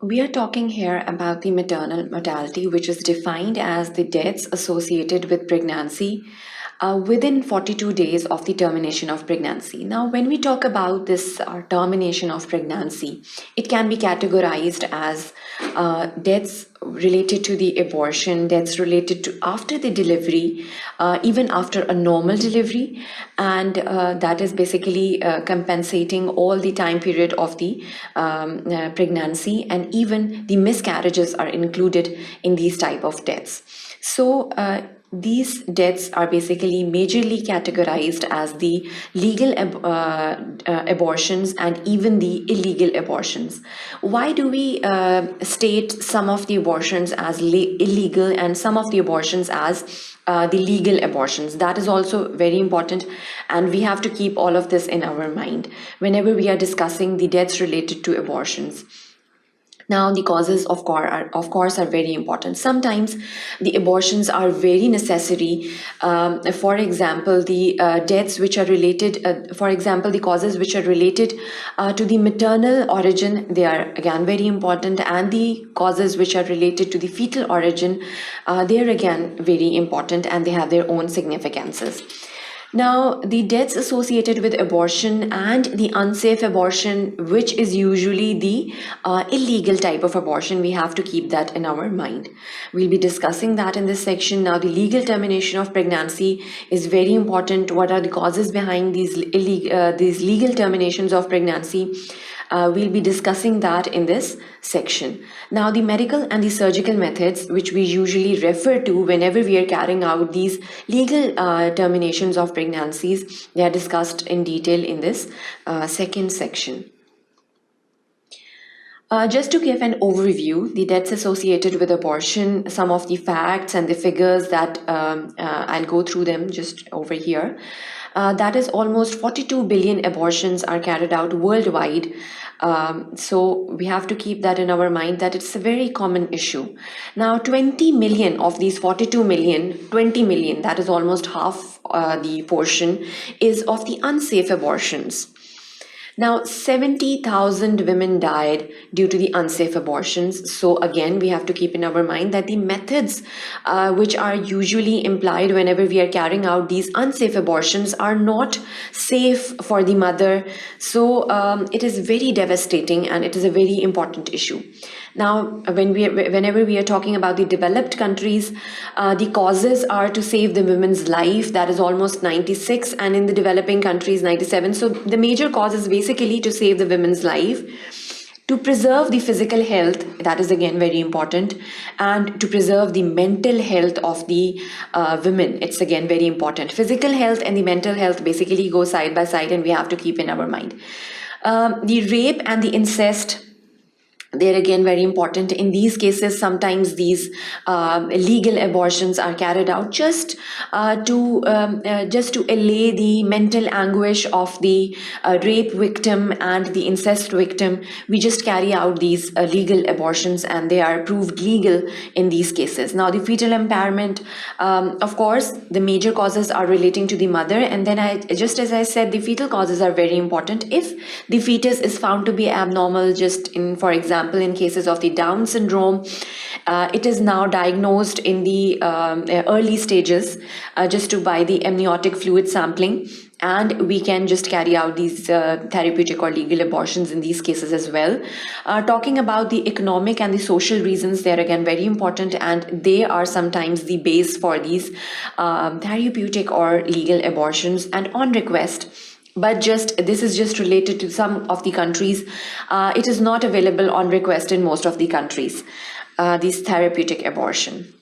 We are talking here about the maternal mortality, which is defined as the deaths associated with pregnancy within 42 days of the termination of pregnancy. Now, when we talk about this termination of pregnancy, it can be categorized as deaths related to the abortion, deaths related to after the delivery, even after a normal delivery, and that is basically compensating all the time period of the pregnancy, and even the miscarriages are included in these type of deaths. So these deaths are basically majorly categorized as the legal abortions and even the illegal abortions. Why do we state some of the abortions as illegal and some of the abortions as the legal abortions? That is also very important, and we have to keep all of this in our mind whenever we are discussing the deaths related to abortions. Now, the causes of course are very important. Sometimes the abortions are very necessary. For example, the deaths which are related, for example, the causes which are related to the maternal origin, they are again very important, and the causes which are related to the fetal origin, they are again very important, and they have their own significances. Now, the deaths associated with abortion and the unsafe abortion, which is usually the illegal type of abortion, we have to keep that in our mind. We'll be discussing that in this section. Now, the legal termination of pregnancy is very important. What are the causes behind these legal terminations of pregnancy? We'll be discussing that in this section. Now, the medical and the surgical methods, which we usually refer to whenever we are carrying out these legal terminations of pregnancies, they are discussed in detail in this second section. Just to give an overview, the deaths associated with abortion, some of the facts and the figures that I'll go through them just over here. That is almost 42 billion abortions are carried out worldwide. So we have to keep that in our mind that it's a very common issue. Now, 20 million of these 42 million, 20 million, that is almost half the portion, is of the unsafe abortions. Now, 70,000 women died due to the unsafe abortions. So again, we have to keep in our mind that the methods which are usually implied whenever we are carrying out these unsafe abortions are not safe for the mother. So it is very devastating, and it is a very important issue. Now, whenever we are talking about the developed countries, the causes are to save the women's life, that is almost 96, and in the developing countries 97. So the major cause is basically to save the women's life, to preserve the physical health, that is again very important, and to preserve the mental health of the women. It's again very important. Physical health and the mental health basically go side by side, and we have to keep in our mind. The rape and the incest, they're again very important. In these cases, sometimes these legal abortions are carried out just to allay the mental anguish of the rape victim and the incest victim. We just carry out these legal abortions, and they are proved legal in these cases. Now, the fetal impairment, of course, the major causes are relating to the mother, and then just as I said, the fetal causes are very important. If the fetus is found to be abnormal, for example, in cases of the Down syndrome, it is now diagnosed in the early stages just by the amniotic fluid sampling, and we can just carry out these therapeutic or legal abortions in these cases as well. Talking about the economic and the social reasons, they're again very important, and they are sometimes the base for these therapeutic or legal abortions and on request. But this is just related to some of the countries. It is not available on request in most of the countries, this therapeutic abortion.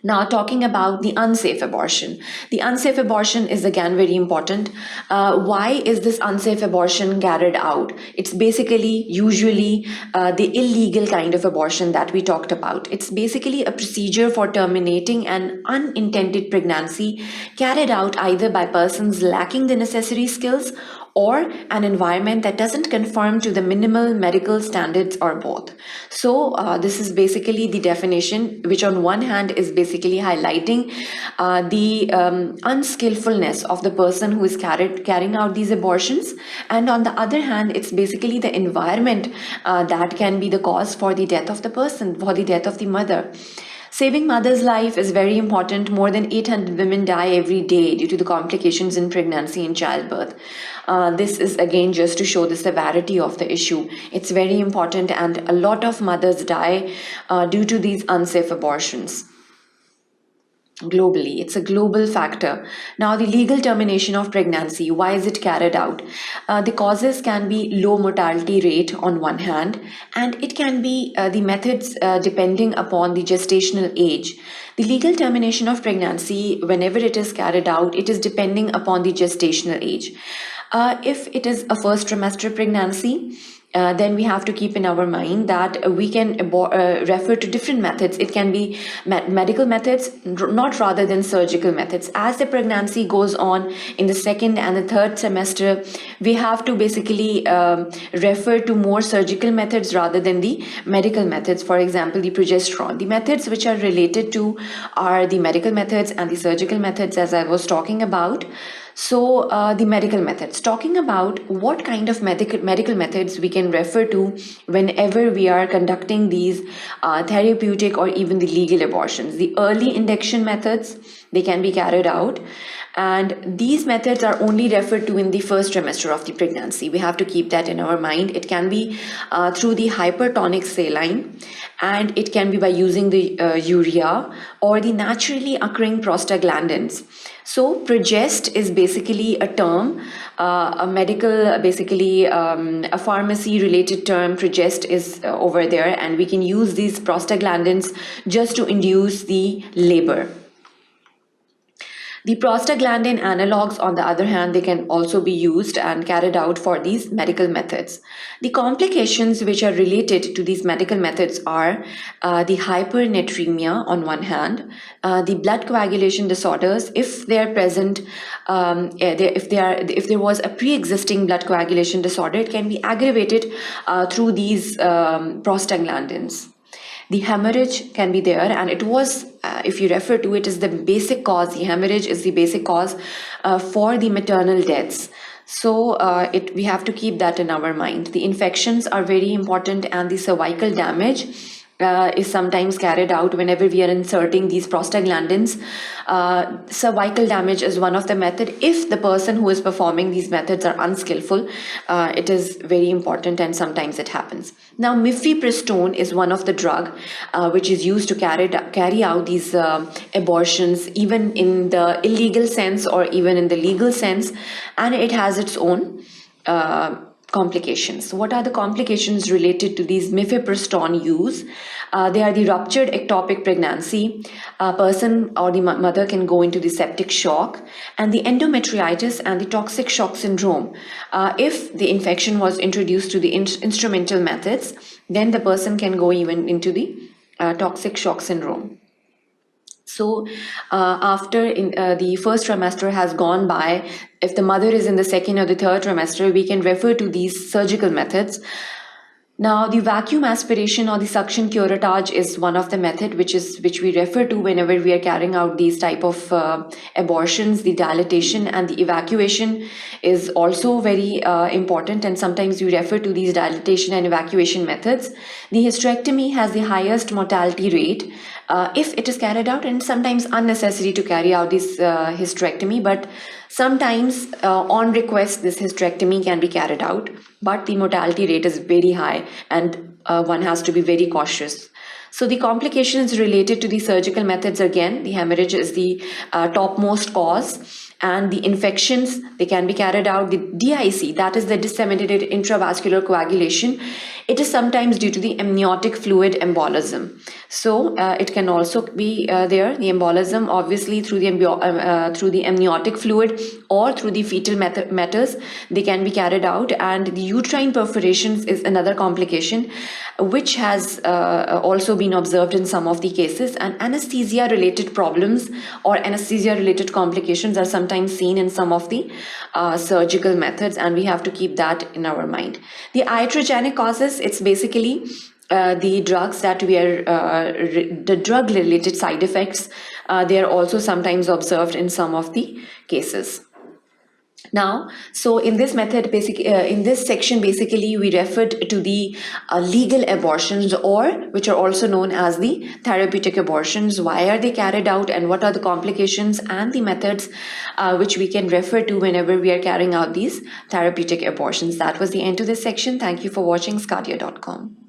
Now, talking about the unsafe abortion. The unsafe abortion is again very important. Why is this unsafe abortion carried out? It's basically usually the illegal kind of abortion that we talked about. It's basically a procedure for terminating an unintended pregnancy carried out either by persons lacking the necessary skills or an environment that doesn't conform to the minimal medical standards, or both. So this is basically the definition, which on one hand is basically highlighting the unskillfulness of the person who is carrying out these abortions, and on the other hand it's basically the environment that can be the cause for the death of the person, for the death of the mother. Saving mother's life is very important. More than 800 women die every day due to the complications in pregnancy and childbirth. This is again just to show the severity of the issue. It's very important, and a lot of mothers die due to these unsafe abortions. Globally, it's a global factor. Now, the legal termination of pregnancy, why is it carried out? The causes can be low mortality rate on one hand, and it can be the methods depending upon the gestational age. The legal termination of pregnancy, whenever it is carried out, it is depending upon the gestational age. If it is a first trimester pregnancy, then we have to keep in our mind that we can refer to different methods. It can be medical methods, not rather than surgical methods. As the pregnancy goes on in the second and the third semester, we have to basically refer to more surgical methods rather than the medical methods. For example, the progesterone. The methods which are related to are the medical methods and the surgical methods, as I was talking about. So the medical methods, talking about what kind of medical methods we can refer to whenever we are conducting these therapeutic or even the legal abortions. The early induction methods, they can be carried out, and these methods are only referred to in the first trimester of the pregnancy. We have to keep that in our mind. It can be through the hypertonic saline, and it can be by using the urea or the naturally occurring prostaglandins. So progest is basically a term, a medical, basically a pharmacy related term. Progest is over there, and we can use these prostaglandins just to induce the labor. The prostaglandin analogs, on the other hand, they can also be used and carried out for these medical methods. The complications which are related to these medical methods are the hypernatremia on one hand, the blood coagulation disorders, if they are present, if there was a pre-existing blood coagulation disorder, it can be aggravated through these prostaglandins. The hemorrhage can be there, and it was, if you refer to it, is the basic cause. The hemorrhage is the basic cause for the maternal deaths. So we have to keep that in our mind. The infections are very important, and the cervical damage is sometimes carried out whenever we are inserting these prostaglandins. Cervical damage is one of the methods. If the person who is performing these methods are unskillful, it is very important, and sometimes it happens. Now, mifepristone is one of the drug which is used to carry out these abortions, even in the illegal sense or even in the legal sense, and it has its own complications. What are the complications related to these mifepristone use? They are the ruptured ectopic pregnancy. A person or the mother can go into the septic shock, and the endometritis and the toxic shock syndrome. If the infection was introduced to the instrumental methods, then the person can go even into the toxic shock syndrome. So after the first trimester has gone by, if the mother is in the second or the third trimester, we can refer to these surgical methods. Now, the vacuum aspiration or the suction curettage is one of the method which we refer to whenever we are carrying out these type of abortions. The dilatation and the evacuation is also very important, and sometimes we refer to these dilatation and evacuation methods. The hysterectomy has the highest mortality rate if it is carried out, and sometimes unnecessary to carry out this hysterectomy, but sometimes on request this hysterectomy can be carried out, but the mortality rate is very high, and one has to be very cautious. So the complications related to the surgical methods, again, the hemorrhage is the topmost cause, and the infections, they can be carried out. The DIC, that is the disseminated intravascular coagulation, It is sometimes due to the amniotic fluid embolism. So it can also be the embolism, obviously through the amniotic fluid or through the fetal matters. They can be carried out, and the uterine perforations is another complication, which has also been observed in some of the cases. And anesthesia-related problems or anesthesia-related complications are sometimes seen in some of the surgical methods, and we have to keep that in our mind. The iatrogenic causes, it's basically the drugs that we are, the drug-related side effects, they are also sometimes observed in some of the cases. Now, so in this method, in this section, basically, we referred to the legal abortions, or which are also known as the therapeutic abortions. Why are they carried out, and what are the complications and the methods which we can refer to whenever we are carrying out these therapeutic abortions? That was the end to this section. Thank you for watching sqadia.com.